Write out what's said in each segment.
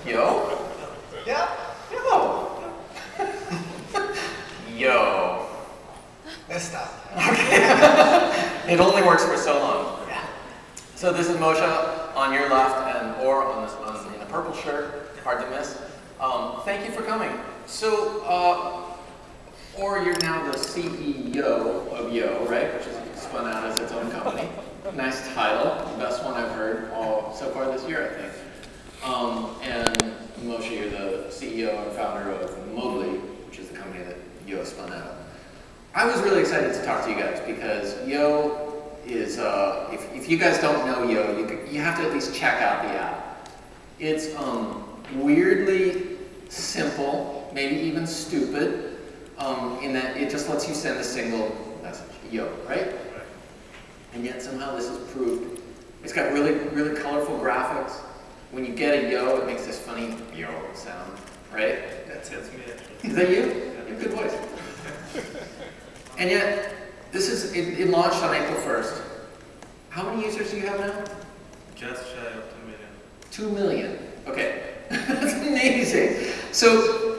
Yo? Yeah? Yo. Yo. Let's stop. Okay. It only works for so long. Yeah. So this is Moshe on your left, and or on this one in a purple shirt, hard to miss. Thank you for coming. So, or you're now the CEO of Yo, right? Which is spun out as its own company. Nice title, the best one I've heard so far this year, I think. And Moshe, you're the CEO and founder of Mowgli, which is the company that Yo spun out. I was really excited to talk to you guys because Yo is, if you guys don't know Yo, you have to at least check out the app. It's weirdly simple, maybe even stupid, in that it just lets you send a single message, Yo, right? And yet somehow this is proved. It's got really, really colorful graphics. When you get a yo, it makes this funny yo sound, right? That's me actually. Is that you? You have a good voice. And yet, it launched on April 1st. How many users do you have now? Just shy of 2 million. 2 million. Okay. That's amazing. So,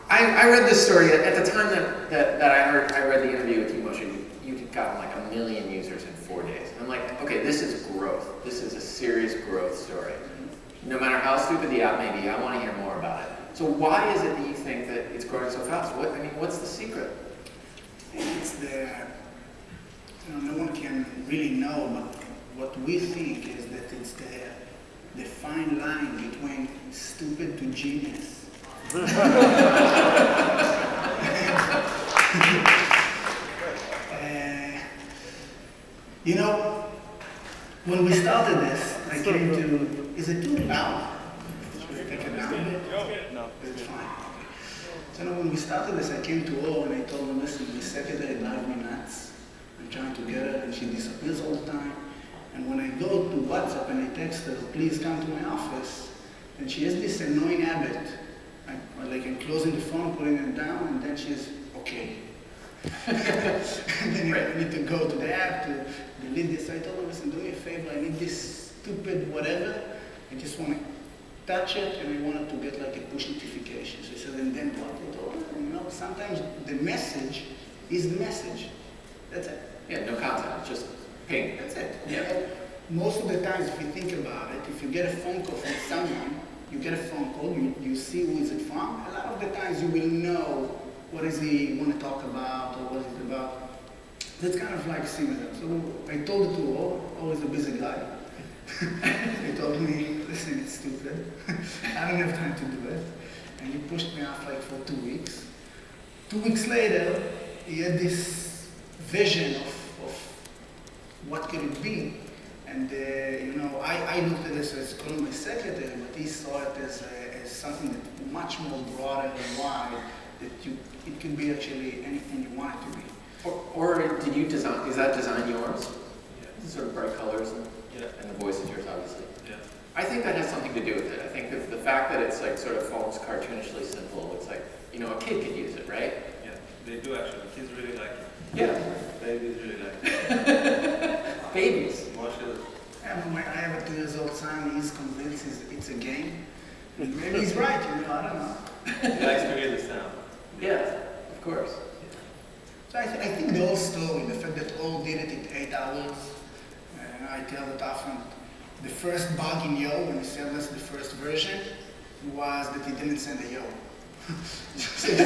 I read this story at the time that I read the interview with you, Moshe. You'd gotten like 1 million users in 4 days. I'm like, okay, this is growth. This is a serious growth story. No matter how stupid the app may be, I want to hear more about it. So why is it that you think that it's growing so fast? What's the secret? It's no one can really know, but what we think is that it's the fine line between stupid to genius. You know, when we started this, I came to, is it too loud? Should I take it down a bit? No. It's fine. So when we started this, I came to her and I told her, listen, the secretary drives me nuts. I'm trying to get her and she disappears all the time. And when I go to WhatsApp and I text her, please come to my office, and she has this annoying habit. Like I'm closing the phone, putting it down, and then she's, okay. And then I need to go to the app to delete this. I told her, listen, do me a favor, I need this stupid whatever. I just want to touch it and I wanted to get like a push notification. So I said, and then what? I told her, you know, sometimes the message is the message. That's it. Yeah, no content, just ping. That's it. Yeah. You know, most of the times, if you think about it, if you get a phone call from someone, you get a phone call, you see who is it from. A lot of the times you will know what is he want to talk about or what is it about. That's kind of like similar. So I told it to her, always a busy guy. He told me, listen, it's stupid. I don't have time to do it. And he pushed me off like for 2 weeks. 2 weeks later, he had this vision of what could it be. And you know, I looked at this as calling my secretary, but he saw it as something that much more broader and wide, that it could be actually anything you want it to be. Or did you design, is that design yours? Yeah. Sort of bright colors and the voice is yours, obviously. Yeah. I think that has something to do with it. I think the fact that it's like sort of almost cartoonishly simple, it's like, you know, a kid could use it, right? Yeah, they do actually. Kids really like it. Yeah. Babies really like it. Babies. I have a 2-year-old son, he's convinced it's a game. Maybe he's right, you know, I don't know. He likes to hear the sound. Yeah, of course. So I think the whole story, the fact that all did it in 8 hours, and I tell it often, the first bug in Yo, when he sent us the first version, was that he didn't send a Yo. Send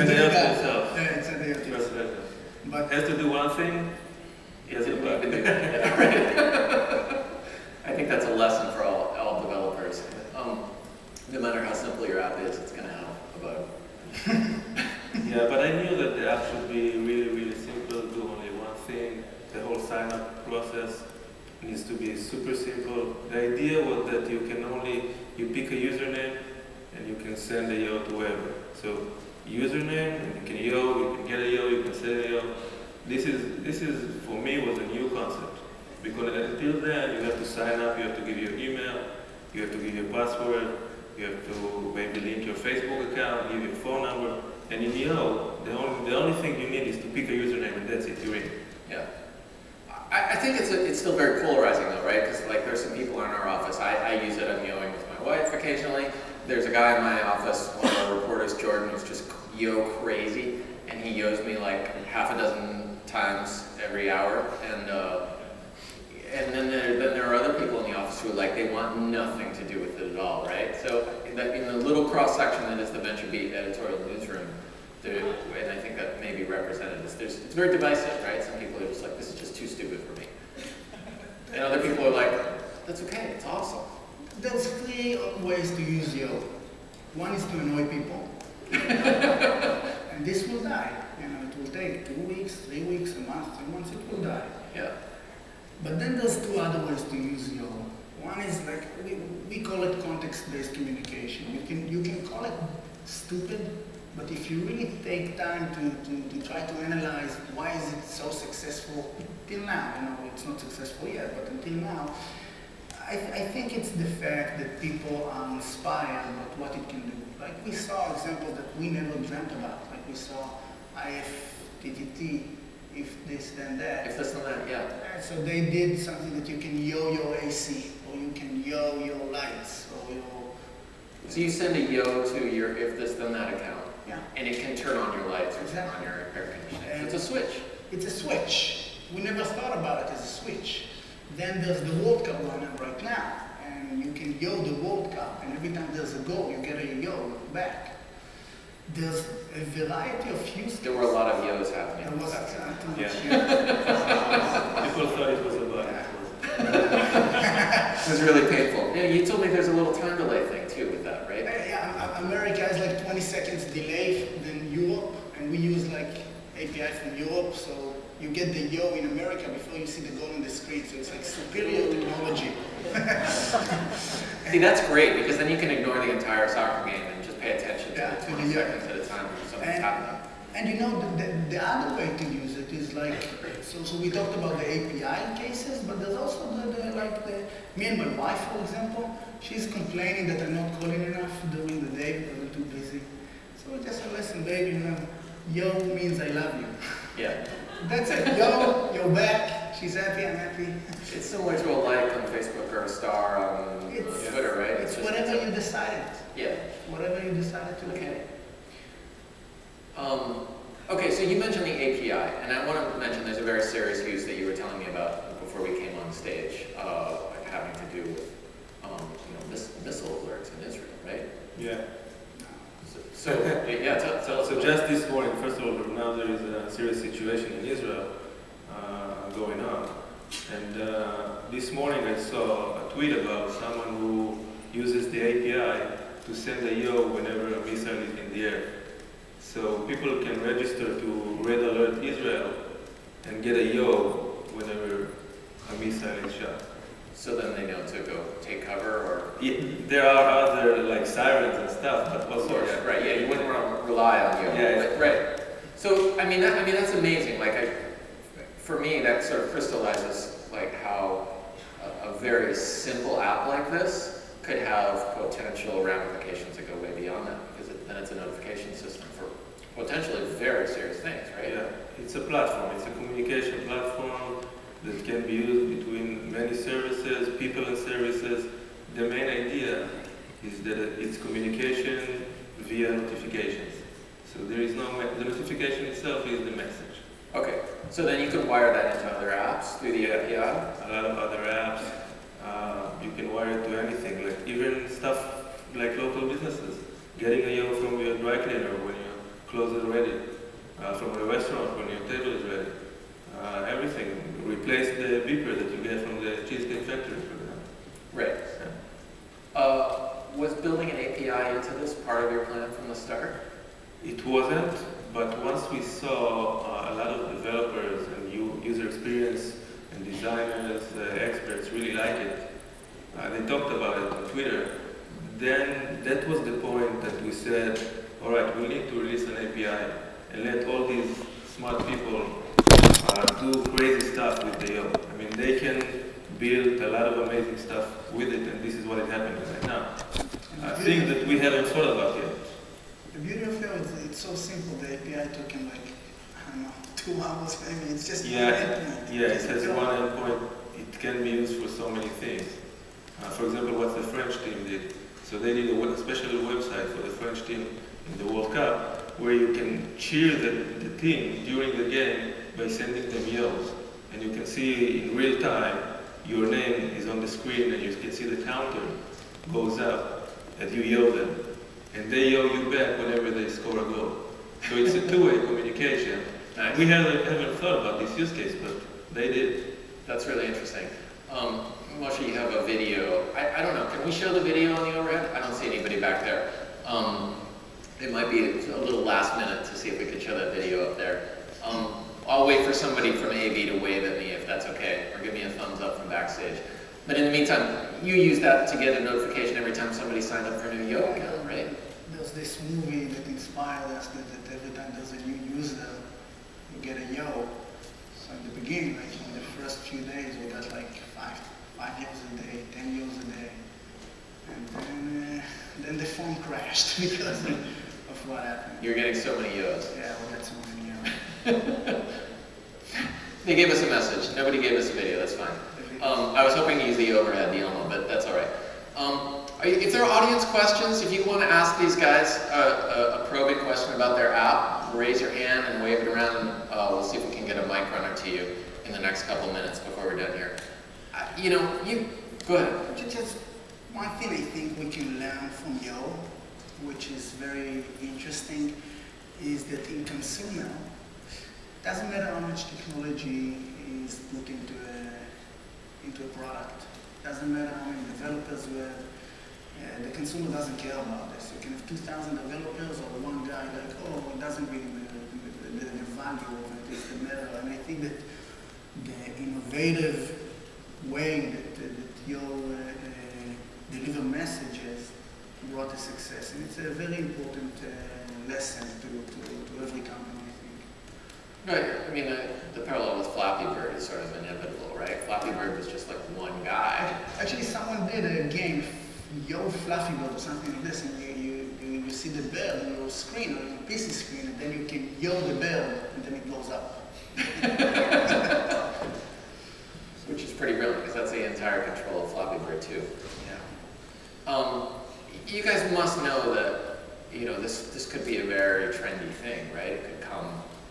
the Yo to himself. Yeah, it sent a Yo to himself. But has to do one thing, he has a bug. I think that's a lesson for all developers. No matter how simple your app is, it's going to have a bug. Yeah, but I knew that the app should be really, really simple, do only one thing. The whole sign-up process needs to be super simple. The idea was that you pick a username and you can send a yo to whoever. So username, and you can yo, you can get a yo, you can send a yo. This is for me was a new concept. Because until then you have to sign up, you have to give your email, you have to give your password, you have to maybe link your Facebook account, give your phone number, and in Yo, the only thing you need is to pick a username and that's it, you're in. Yeah. I think it's still very polarizing though, right? Because like there's some people in our office, I use it, I'm yoing with my wife occasionally. occasionally. There's a guy in my office, one of our reporters, Jordan, who's just yo crazy, and he yos me like half a dozen times every hour. And then there are other people in the office who they want nothing to do with it at all, right? So in the little cross section that is the VentureBeat editorial newsroom, and I think that may be represented. It's very divisive, right? Some people are just like, this is just too stupid for me. And other people are like, that's okay, it's awesome. There's 3 ways to use yo. One is to annoy people. And this will die. It will take 2 weeks, 3 weeks, a month, 3 months, it will die. Yeah. But then there's 2 other ways to use yo. One is we call it context-based communication. You can call it stupid, but if you really take time to try to analyze why is it so successful till now, it's not successful yet, but until now, I think it's the fact that people are inspired about what it can do. Like we saw examples that we never dreamt about. Like we saw if, TTT, if this, then that. If this, then that, yeah. So they did something that you can yo your AC, or you can yo your lights, or your... So you send a yo to your if this, then that account. Yeah. And it can turn on your lights or turn Exactly. on your air conditioning. It's a switch. It's a switch. We never thought about it as a switch. Then there's the World Cup running right now, and you can yo the World Cup, and every time there's a goal, you get a yo back. There's a variety of use cases. There were a lot of yos happening. There was too much Yeah. People thought it was a bug. It was really painful. Yeah, you told me there's a little time delay thing too with that, right? Yeah, America has like 20 seconds delay than Europe, and we use like API from Europe, so you get the yo in America before you see the goal on the screen, so it's like superior technology. See, that's great, because then you can ignore the entire soccer game and just pay attention to the 20 seconds at a time when something's happening. And the other way to use it is like, so we talked about the API cases, but there's also me and my wife, for example, she's complaining that I'm not calling enough during the day because I'm too busy. So I just said, listen, babe, yo means I love you. Yeah. That's it. Yo, you're back. She's happy, I'm happy. It's similar to a like on Facebook or a star on Twitter, right? It's whatever you decided. Yeah. Whatever you decided to do. Okay. Okay, so you mentioned the API, and I want to mention there's a very serious use that you were telling me about before we came on stage, having to do with missile alerts in Israel, right? Yeah. So just this morning, first of all, now there is a serious situation in Israel going on. And this morning I saw a tweet about someone who uses the API to send a yo whenever a missile is in the air. So people can register to Red Alert Israel and get a yo whenever a missile is shot. So then they know to go take cover, or? Yeah, there are other sirens and stuff, but also Right. Yeah, you wouldn't want to rely on yo. Yeah. Right. So I mean that's amazing. For me, that sort of crystallizes how a very simple app like this could have potential ramifications that go way beyond that, because then it's a notification system for potentially very serious things, right? Yeah, it's a platform. It's a communication platform that can be used between many services, people and services. The main idea is that it's communication via notifications. So there is the notification itself is the message. Okay, so then you can wire that into other apps through the API? A lot of other apps. You can wire it to anything, even stuff like local businesses. Getting a yo from your dry cleaner when your clothes are ready, from a restaurant when your table is ready. Everything. Replace the beeper that you get from the Cheesecake Factory, for example. Right. Yeah. Was building an API into this part of your plan from the start? It wasn't, but once we saw a lot of developers and user experience and designers, experts really like it, they talked about it on Twitter, then that was the point that we said, all right, we need to release an API and let all these smart people do crazy stuff with the yo. I mean, they can build a lot of amazing stuff with it, and this is what is happening right now. Things that we haven't thought about yet. The beauty of it is it's so simple. The API took him I don't know, 2 hours maybe. It's just it has one endpoint. It can be used for so many things. For example, what the French team did. So they did a special website for the French team in the World Cup where you can cheer the team during the game by sending them yells. And you can see in real time your name is on the screen and you can see the counter goes up as you yell them. And they yell you back whenever they score a goal. So it's a two-way communication. Nice. We haven't thought about this use case, but they did. That's really interesting. Moshe, you have a video. I don't know, can we show the video on the overhead? I don't see anybody back there. It might be a little last minute to see if we could show that video up there. I'll wait for somebody from AV to wave at me if that's okay, or give me a thumbs up from backstage. But in the meantime, you use that to get a notification every time somebody signed up for a new Yo account, right? There's this movie that inspired us that every time there's a new user, you get a Yo. So in the beginning, like in the first few days, we got like 5 Yos a day, 10 Yos a day. And then the phone crashed because of what happened. You're getting so many Yos. Yeah, we got so many Yos. They gave us a message. Nobody gave us a video. That's fine. I was hoping to use the overhead, the Elmo, but that's all right. If there are audience questions, if you want to ask these guys a probing question about their app, raise your hand and wave it around, and we'll see if we can get a mic runner to you in the next couple minutes before we're done here. Go ahead. Just one thing I think we can learn from Yo, which is very interesting, is that in consumer, doesn't matter how much technology is put into a product. Doesn't matter how many developers we have. The consumer doesn't care about this. You can have 2,000 developers or one guy like, oh, it doesn't really matter. The value of it is the matter. And I think that the innovative way that Yo deliver messages brought a success. And it's a very important lesson to every company. Right. I mean, the parallel with Flappy Bird is sort of inevitable, right? Flappy Bird was just like one guy. Actually, someone did a game, Yo Fluffy Bird or something like this, and you see the bird on your screen, on your PC screen, and then you can yo the bird, and then it blows up. Which is pretty brilliant, because that's the entire control of Flappy Bird too. Yeah. You guys must know that, this could be a very trendy thing, right?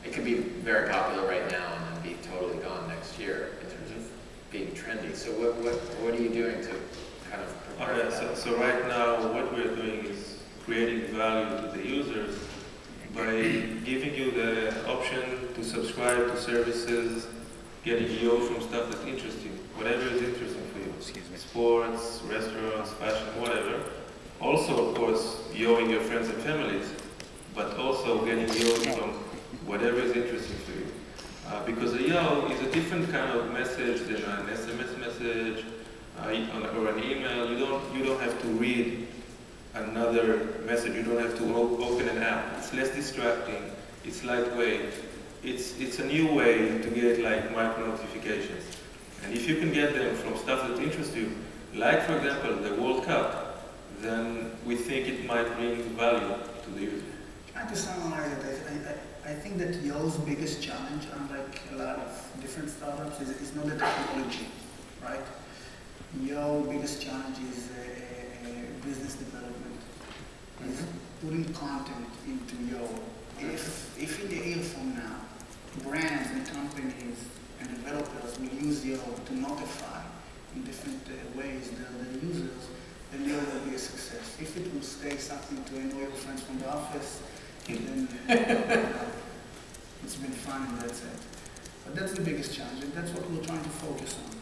It could be very popular right now and then be totally gone next year in terms of being trendy. So what are you doing to kind of prepare for that? So right now what we're doing is creating value to the users by giving you the option to subscribe to services, getting Yo from stuff that interests you, whatever is interesting for you. Sports, restaurants, fashion, whatever. Also, of course, Yoing your friends and families, but also getting Yo from whatever is interesting for you. Because a Yo is a different kind of message than an SMS message or an email. You don't have to read another message. You don't have to open an app. It's less distracting. It's lightweight. It's a new way to get like micro notifications. And if you can get them from stuff that interests you, like for example the World Cup, then we think it might bring value to the user. To summarize it, I think that Yo's biggest challenge, unlike a lot of different startups, is not the technology, right? Yo's biggest challenge is business development. Is putting content into Yo. If in the year from now, brands and companies and developers will use Yo to notify in different ways their users, then Yo will be a success. If it will stay something to annoy your friends from the office, then it's been fun and that's it. But that's the biggest challenge, and that's what we're trying to focus on.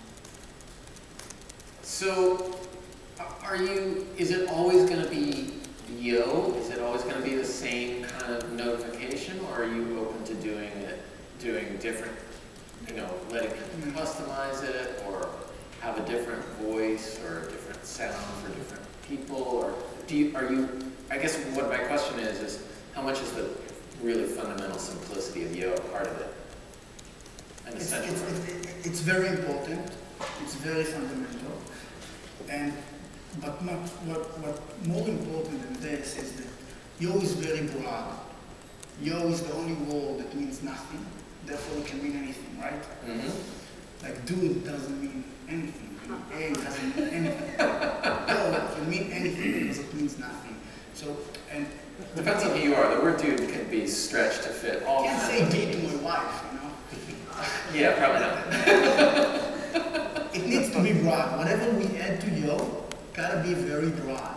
So, is it always going to be Yo? Is it always going to be the same kind of notification, or are you open to doing different, letting people customize it, or have a different voice, or a different sound for different people, or I guess what my question is how much is the really fundamental simplicity of Yo part of it? And essential. It's very important. It's very fundamental. But what more important than this is that Yo is very broad. Yo is the only word that means nothing. Therefore, it can mean anything, right? Like dude doesn't mean anything. A doesn't mean anything. Yo can mean anything because it means nothing. So, and depends on who you are. The word dude can be stretched to fit all I can't kinds say of D to my wife, you know. Yeah, probably not. It needs to be broad. Whatever we add to yo, gotta be very broad.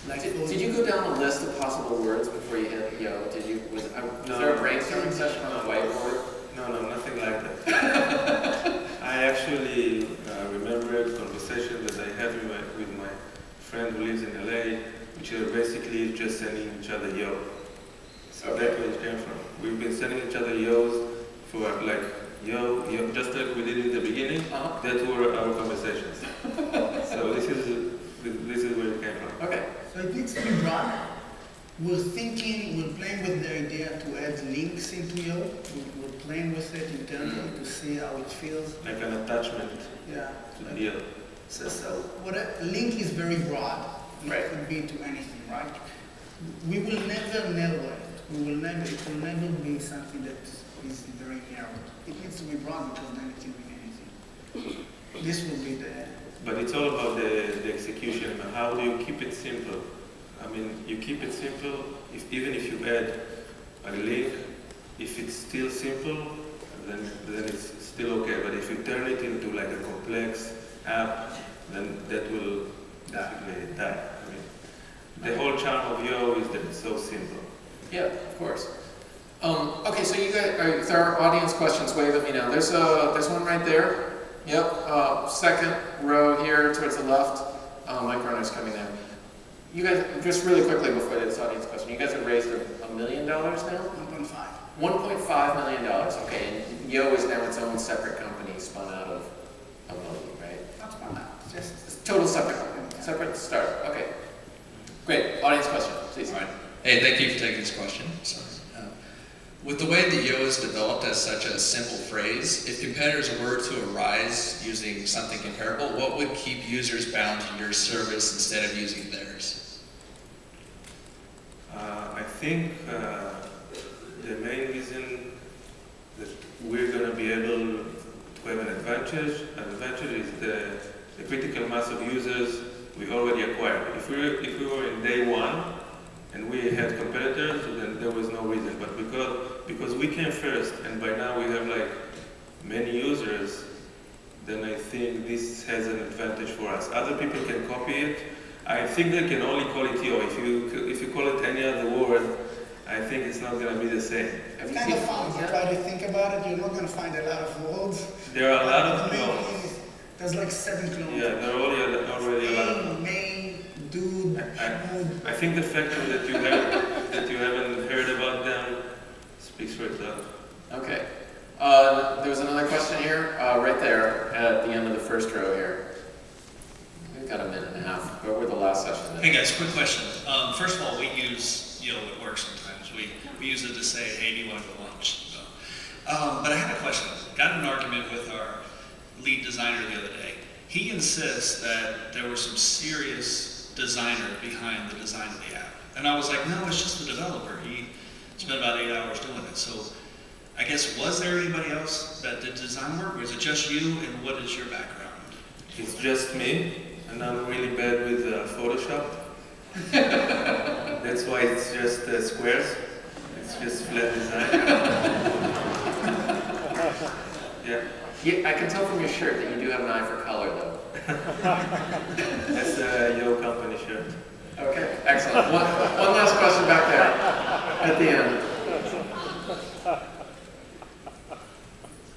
Like Did you go down a list of possible words before you hit yo? Did you? Was there a brainstorming session on the whiteboard? No, nothing like that. I actually remembered a conversation that I had with my friend who lives in LA, which are basically just sending each other yo. So that's where it came from. We've been sending each other yos for like yo, just like we did in the beginning. That were our conversations. So this is where it came from. Okay. So it needs to be broad. We're thinking, we're playing with the idea to add links into yo. We're playing with it internally to see how it feels. Like an attachment to yo. So what a link is very broad. Right. It could be to anything, right? We will never narrow it. It will never be something that is very narrow. It needs to be broad because then it can be anything. This will be the... But it's all about the execution. How do you keep it simple? I mean, you keep it simple, even if you add a link, if it's still simple, then it's still okay. But if you turn it into like a complex app, then that will basically die. I mean, the whole charm of yo is that it's so simple. Yeah, of course. Okay, so you guys, if there are audience questions, wave at me now. There's one right there. Yep, second row here towards the left. Mike Runner's coming there. You guys, just really quickly before this audience question, you guys have raised $1 million now? 1.5. $1.5 million. Okay, and Yo is now its own separate company spun out of Hogeg, right? Not spun out. Just total separate company. Separate start. Okay. Great. Audience question, please. All right. Hey, thank you for taking this question. With the way that yo is developed as such a simple phrase, if competitors were to arise using something comparable, what would keep users bound to your service instead of using theirs? I think the main reason that we're going to be able to have an advantage is the critical mass of users we already acquired. If we were in day one, and we had competitors, then there was no reason. But because we came first, and by now we have like many users, then I think this has an advantage for us. Other people can copy it. I think they can only call it yo. If you call it any other word, I think it's not going to be the same. It's kind of fun. If you try to think about it, you're not going to find a lot of words. There are a lot of clones. There's like 7 clones. Yeah, there are already a lot of main, dude, I think the fact that you haven't heard about them speaks for itself. Okay. There was another question here, right there at the end of the first row here. We've got a minute and a half. We're the last session. Hey guys, quick question. First of all, we use yo at work sometimes. We use it to say, hey, do you want to go lunch? But I had a question. Got in an argument with our lead designer the other day. He insists that there was some serious designer behind the design of the app. And I was like, no, it's just the developer. He spent about 8 hours doing it. So I guess, was there anybody else that did design work, or is it just you, and what is your background? It's just me, and I'm really bad with Photoshop. That's why it's just squares. It's just flat design. Yeah. Yeah, I can tell from your shirt that you do have an eye for color, though. That's a Yo company shirt. Okay, excellent. One last question back there at the end.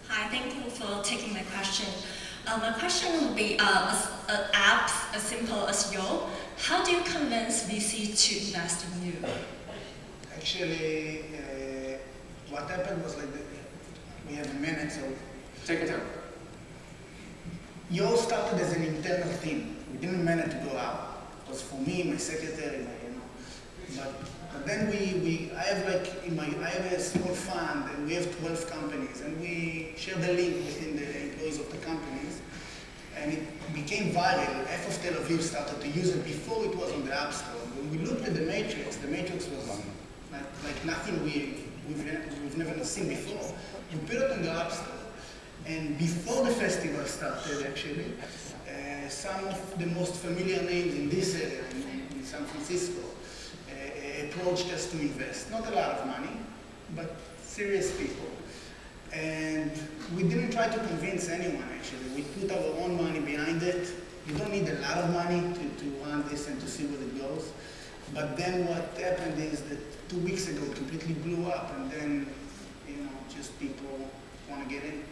Hi, thank you for taking my question. My question would be, apps as simple as Yo, how do you convince VCs to invest in you? Actually, what happened was like, we have a minute, so... Take your time. Yo started as an internal thing. We didn't manage to go out. It was for me, my secretary, but then I have a small fund, and we have 12 companies, and we share the link within the employees of the companies, and it became viral. Half of Tel Aviv started to use it before it was on the App Store. When we looked at the matrix was like nothing we've never seen before. We put it on the App Store. And before the festival started, actually, some of the most familiar names in this area, in San Francisco, approached us to invest. Not a lot of money, but serious people. And we didn't try to convince anyone, actually. We put our own money behind it. You don't need a lot of money to run this and to see where it goes. But then what happened is that 2 weeks ago it completely blew up, and then, you know, just people want to get in.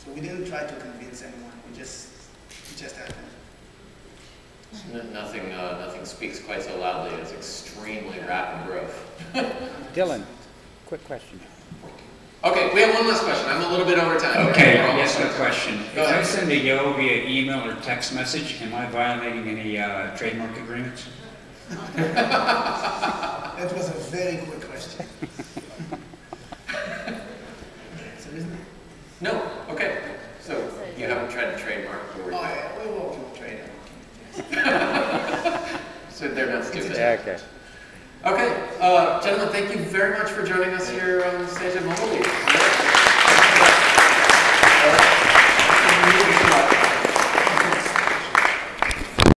So we didn't try to convince anyone. It just happened. Nothing speaks quite so loudly as extremely rapid growth. Dylan, quick question. Okay, we have one last question. I'm a little bit over time. Okay, yes, quick question. If I send a yo via email or text message, am I violating any trademark agreements? That was a very quick question. So isn't it? No, okay. So you haven't tried to trademark or Oh, yeah, we're working with trademark. so they're not stupid. Yeah, okay. Okay, gentlemen, thank you very much for joining us here on stage at Mobile.